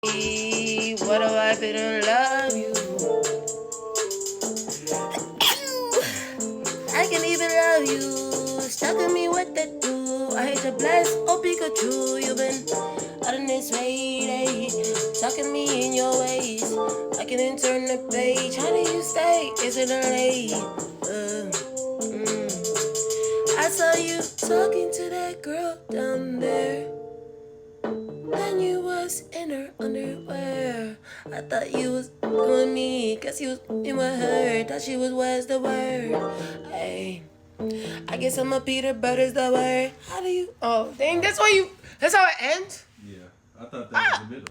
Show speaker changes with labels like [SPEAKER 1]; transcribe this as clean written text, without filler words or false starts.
[SPEAKER 1] What if I didn't love you? I can even love you. Stalking me, what that do? I hate to bless, oh Pikachu. You've been out in this way, talking me in your ways. I can then turn the page. How do you stay? Is it late? I saw you talking to that girl down there. Then you was in her underwear. I thought you was with me, cause you was in with her. Thought she was the word. Hey, I guess I'm a Peter Butter's the word. How do you? Oh, dang, that's how it ends?
[SPEAKER 2] Yeah, I thought that was the middle.